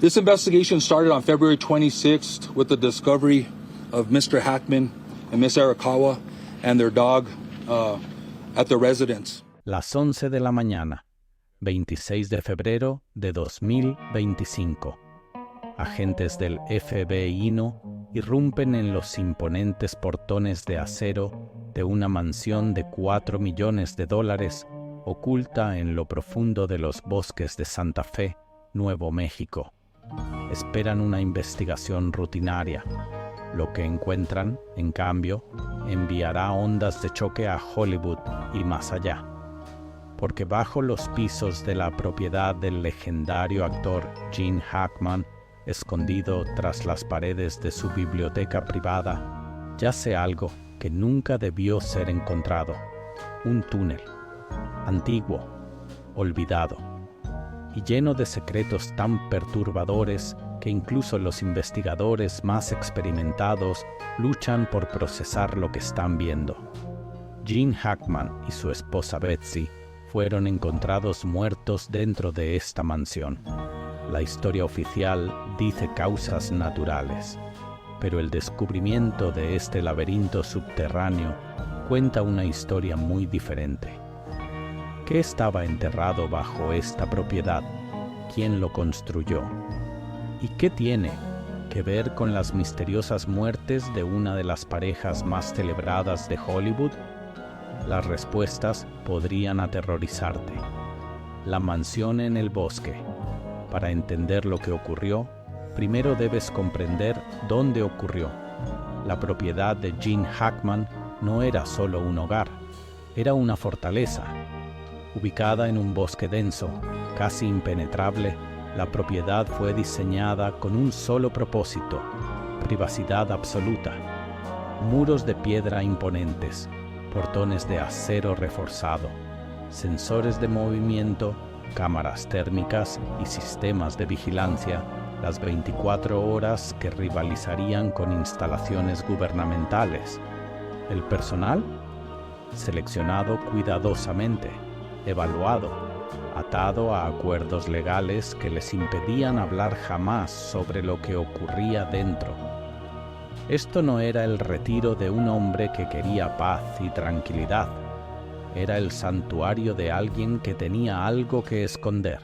This investigation started on February 26th with the discovery of Mr. Hackman and Miss Arakawa and their dog at the residence. Las 11 de la mañana, 26 de febrero de 2025. Agentes del FBI irrumpen en los imponentes portones de acero de una mansión de $4 millones oculta en lo profundo de los bosques de Santa Fe, Nuevo México. Esperan una investigación rutinaria. Lo que encuentran, en cambio, enviará ondas de choque a Hollywood y más allá. Porque bajo los pisos de la propiedad del legendario actor Gene Hackman, escondido tras las paredes de su biblioteca privada, yace algo que nunca debió ser encontrado: un túnel, antiguo, olvidado, y lleno de secretos tan perturbadores que incluso los investigadores más experimentados luchan por procesar lo que están viendo. Gene Hackman y su esposa Betsy fueron encontrados muertos dentro de esta mansión. La historia oficial dice causas naturales, pero el descubrimiento de este laberinto subterráneo cuenta una historia muy diferente. ¿Qué estaba enterrado bajo esta propiedad? ¿Quién lo construyó? ¿Y qué tiene que ver con las misteriosas muertes de una de las parejas más celebradas de Hollywood? Las respuestas podrían aterrorizarte. La mansión en el bosque. Para entender lo que ocurrió, primero debes comprender dónde ocurrió. La propiedad de Gene Hackman no era solo un hogar, era una fortaleza. Ubicada en un bosque denso, casi impenetrable, la propiedad fue diseñada con un solo propósito: privacidad absoluta. Muros de piedra imponentes, portones de acero reforzado, sensores de movimiento, cámaras térmicas y sistemas de vigilancia, las 24 horas que rivalizarían con instalaciones gubernamentales. El personal, seleccionado cuidadosamente, evaluado, atado a acuerdos legales que les impedían hablar jamás sobre lo que ocurría dentro. Esto no era el retiro de un hombre que quería paz y tranquilidad. Era el santuario de alguien que tenía algo que esconder.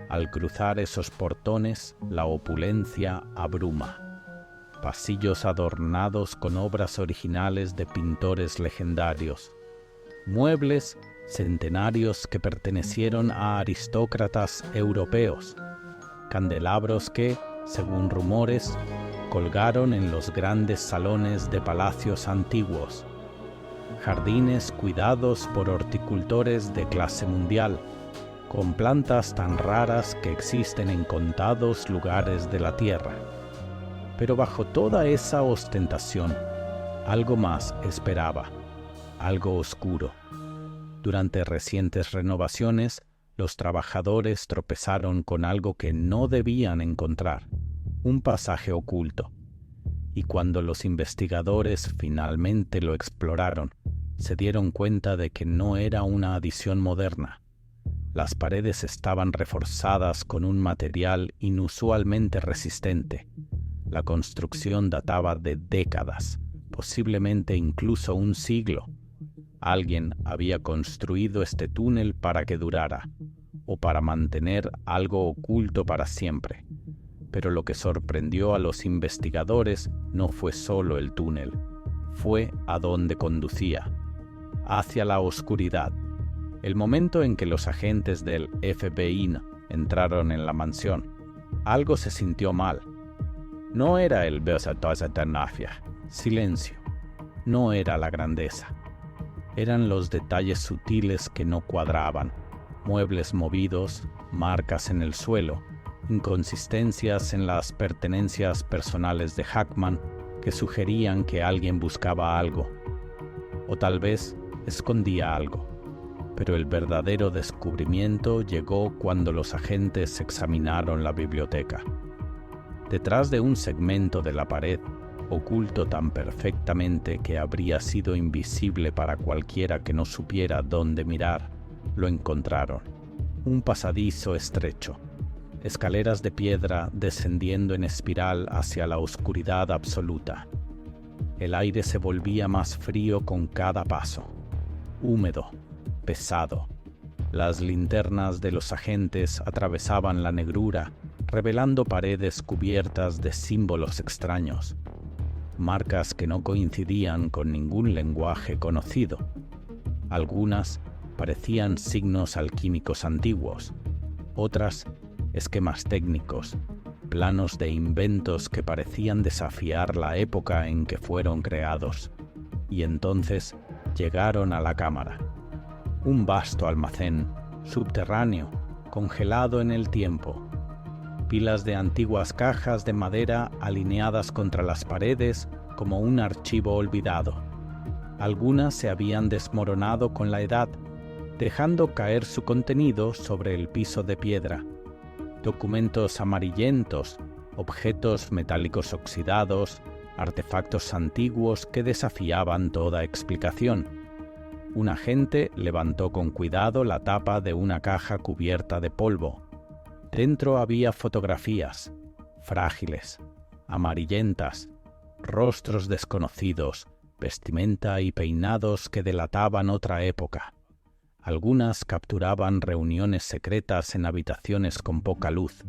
Al cruzar esos portones, la opulencia abruma. Pasillos adornados con obras originales de pintores legendarios. Muebles centenarios que pertenecieron a aristócratas europeos. Candelabros que, según rumores, colgaron en los grandes salones de palacios antiguos. Jardines cuidados por horticultores de clase mundial, con plantas tan raras que existen en contados lugares de la tierra. Pero bajo toda esa ostentación, algo más esperaba, algo oscuro. Durante recientes renovaciones, los trabajadores tropezaron con algo que no debían encontrar: un pasaje oculto. Y cuando los investigadores finalmente lo exploraron, se dieron cuenta de que no era una adición moderna. Las paredes estaban reforzadas con un material inusualmente resistente. La construcción databa de décadas, posiblemente incluso un siglo. Alguien había construido este túnel para que durara, o para mantener algo oculto para siempre. Pero lo que sorprendió a los investigadores no fue solo el túnel, fue a dónde conducía: hacia la oscuridad. El momento en que los agentes del FBI entraron en la mansión, algo se sintió mal. No era el silencio, no era la grandeza. Eran los detalles sutiles que no cuadraban: muebles movidos, marcas en el suelo, inconsistencias en las pertenencias personales de Hackman que sugerían que alguien buscaba algo, o tal vez escondía algo. Pero el verdadero descubrimiento llegó cuando los agentes examinaron la biblioteca. Detrás de un segmento de la pared, oculto tan perfectamente que habría sido invisible para cualquiera que no supiera dónde mirar, lo encontraron: un pasadizo estrecho, escaleras de piedra descendiendo en espiral hacia la oscuridad absoluta. El aire se volvía más frío con cada paso, húmedo, pesado. Las linternas de los agentes atravesaban la negrura, revelando paredes cubiertas de símbolos extraños, marcas que no coincidían con ningún lenguaje conocido. Algunas parecían signos alquímicos antiguos, otras esquemas técnicos, planos de inventos que parecían desafiar la época en que fueron creados. Y entonces llegaron a la cámara. Un vasto almacén, subterráneo, congelado en el tiempo. Pilas de antiguas cajas de madera alineadas contra las paredes como un archivo olvidado. Algunas se habían desmoronado con la edad, dejando caer su contenido sobre el piso de piedra. Documentos amarillentos, objetos metálicos oxidados, artefactos antiguos que desafiaban toda explicación. Un agente levantó con cuidado la tapa de una caja cubierta de polvo. Dentro había fotografías, frágiles, amarillentas, rostros desconocidos, vestimenta y peinados que delataban otra época. Algunas capturaban reuniones secretas en habitaciones con poca luz.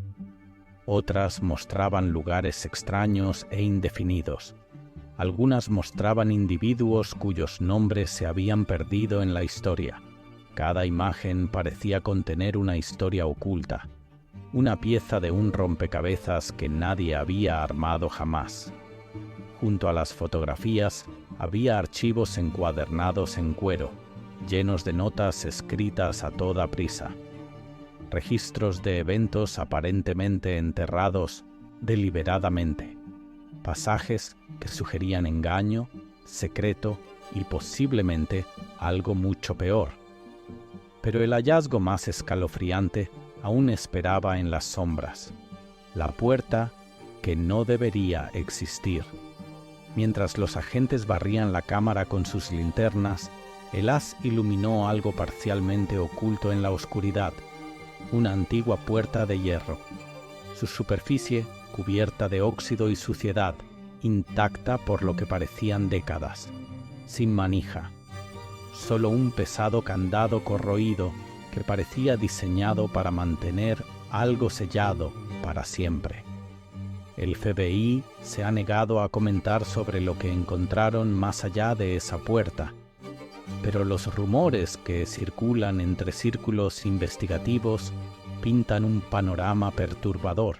Otras mostraban lugares extraños e indefinidos. Algunas mostraban individuos cuyos nombres se habían perdido en la historia. Cada imagen parecía contener una historia oculta, una pieza de un rompecabezas que nadie había armado jamás. Junto a las fotografías había archivos encuadernados en cuero, llenos de notas escritas a toda prisa. Registros de eventos aparentemente enterrados deliberadamente. Pasajes que sugerían engaño, secreto y posiblemente algo mucho peor. Pero el hallazgo más escalofriante aún esperaba en las sombras. La puerta que no debería existir. Mientras los agentes barrían la cámara con sus linternas, el haz iluminó algo parcialmente oculto en la oscuridad, una antigua puerta de hierro. Su superficie cubierta de óxido y suciedad, intacta por lo que parecían décadas, sin manija. Solo un pesado candado corroído que parecía diseñado para mantener algo sellado para siempre. El FBI se ha negado a comentar sobre lo que encontraron más allá de esa puerta, pero los rumores que circulan entre círculos investigativos pintan un panorama perturbador.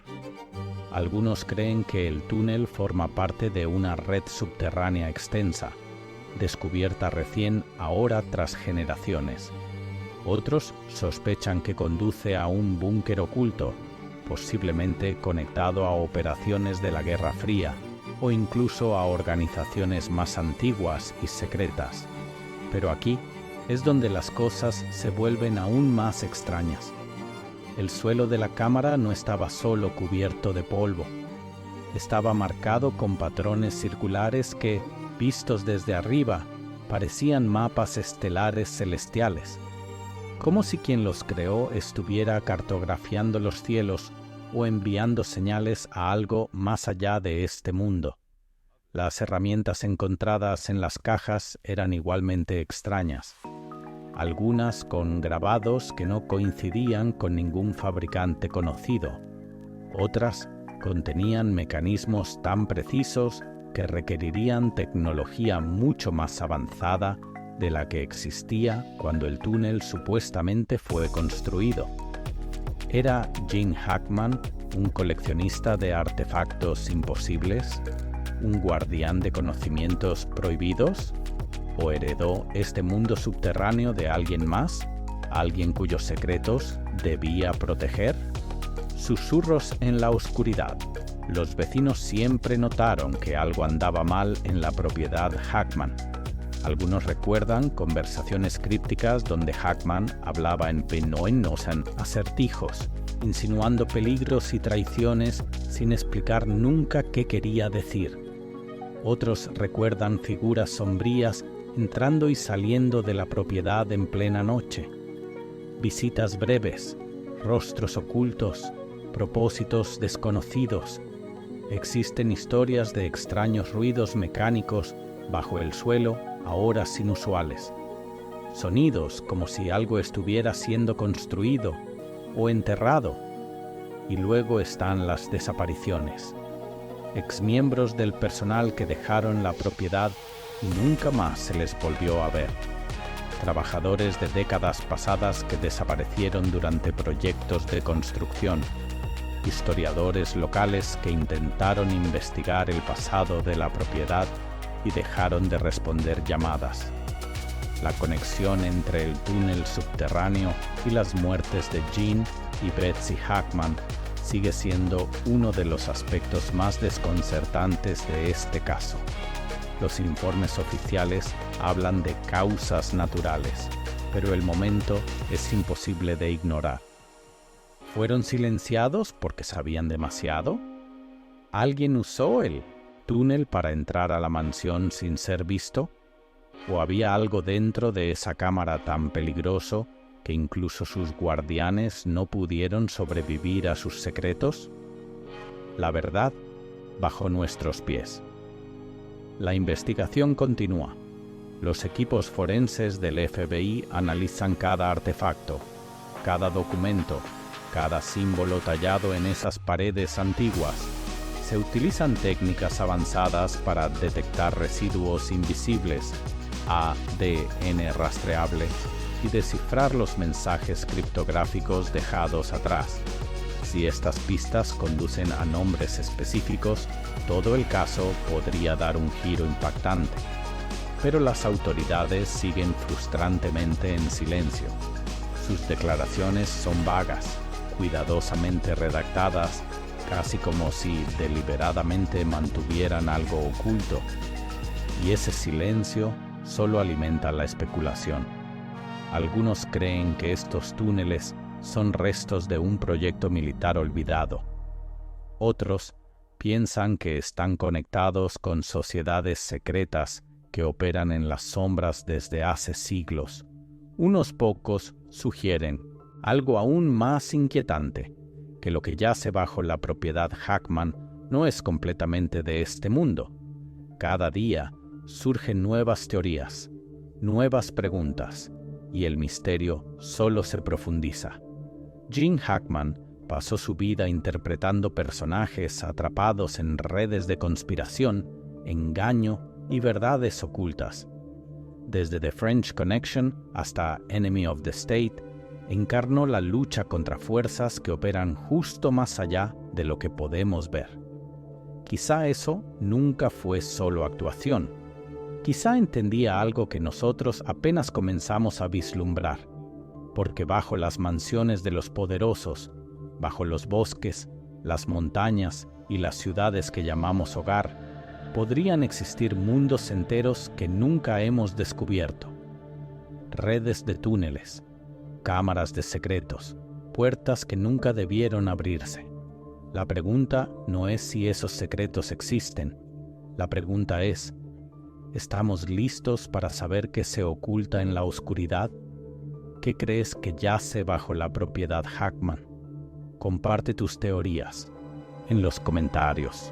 Algunos creen que el túnel forma parte de una red subterránea extensa, descubierta recién ahora tras generaciones. Otros sospechan que conduce a un búnker oculto, posiblemente conectado a operaciones de la Guerra Fría o incluso a organizaciones más antiguas y secretas. Pero aquí es donde las cosas se vuelven aún más extrañas. El suelo de la cámara no estaba solo cubierto de polvo. Estaba marcado con patrones circulares que, vistos desde arriba, parecían mapas estelares celestiales. Como si quien los creó estuviera cartografiando los cielos o enviando señales a algo más allá de este mundo. Las herramientas encontradas en las cajas eran igualmente extrañas. Algunas con grabados que no coincidían con ningún fabricante conocido. Otras contenían mecanismos tan precisos que requerirían tecnología mucho más avanzada de la que existía cuando el túnel supuestamente fue construido. ¿Era Gene Hackman un coleccionista de artefactos imposibles? ¿Un guardián de conocimientos prohibidos? ¿O heredó este mundo subterráneo de alguien más? ¿Alguien cuyos secretos debía proteger? Susurros en la oscuridad. Los vecinos siempre notaron que algo andaba mal en la propiedad Hackman. Algunos recuerdan conversaciones crípticas donde Hackman hablaba en penosos acertijos, insinuando peligros y traiciones sin explicar nunca qué quería decir. Otros recuerdan figuras sombrías entrando y saliendo de la propiedad en plena noche. Visitas breves, rostros ocultos, propósitos desconocidos. Existen historias de extraños ruidos mecánicos bajo el suelo a horas inusuales. Sonidos como si algo estuviera siendo construido o enterrado. Y luego están las desapariciones. Exmiembros del personal que dejaron la propiedad y nunca más se les volvió a ver. Trabajadores de décadas pasadas que desaparecieron durante proyectos de construcción. Historiadores locales que intentaron investigar el pasado de la propiedad y dejaron de responder llamadas. La conexión entre el túnel subterráneo y las muertes de Gene y Betsy Hackman sigue siendo uno de los aspectos más desconcertantes de este caso. Los informes oficiales hablan de causas naturales, pero el momento es imposible de ignorar. ¿Fueron silenciados porque sabían demasiado? ¿Alguien usó el túnel para entrar a la mansión sin ser visto? ¿O había algo dentro de esa cámara tan peligroso que incluso sus guardianes no pudieron sobrevivir a sus secretos? La verdad bajo nuestros pies. La investigación continúa. Los equipos forenses del FBI analizan cada artefacto, cada documento, cada símbolo tallado en esas paredes antiguas. Se utilizan técnicas avanzadas para detectar residuos invisibles, ADN rastreable, y descifrar los mensajes criptográficos dejados atrás. Si estas pistas conducen a nombres específicos, todo el caso podría dar un giro impactante. Pero las autoridades siguen frustrantemente en silencio. Sus declaraciones son vagas, cuidadosamente redactadas, casi como si deliberadamente mantuvieran algo oculto. Y ese silencio solo alimenta la especulación. Algunos creen que estos túneles son restos de un proyecto militar olvidado. Otros piensan que están conectados con sociedades secretas que operan en las sombras desde hace siglos. Unos pocos sugieren algo aún más inquietante, que lo que yace bajo la propiedad Hackman no es completamente de este mundo. Cada día surgen nuevas teorías, nuevas preguntas, y el misterio solo se profundiza. Gene Hackman pasó su vida interpretando personajes atrapados en redes de conspiración, engaño y verdades ocultas. Desde The French Connection hasta Enemy of the State, encarnó la lucha contra fuerzas que operan justo más allá de lo que podemos ver. Quizá eso nunca fue solo actuación. Quizá entendía algo que nosotros apenas comenzamos a vislumbrar, porque bajo las mansiones de los poderosos, bajo los bosques, las montañas y las ciudades que llamamos hogar, podrían existir mundos enteros que nunca hemos descubierto. Redes de túneles, cámaras de secretos, puertas que nunca debieron abrirse. La pregunta no es si esos secretos existen. La pregunta es, ¿estamos listos para saber qué se oculta en la oscuridad? ¿Qué crees que yace bajo la propiedad Hackman? Comparte tus teorías en los comentarios.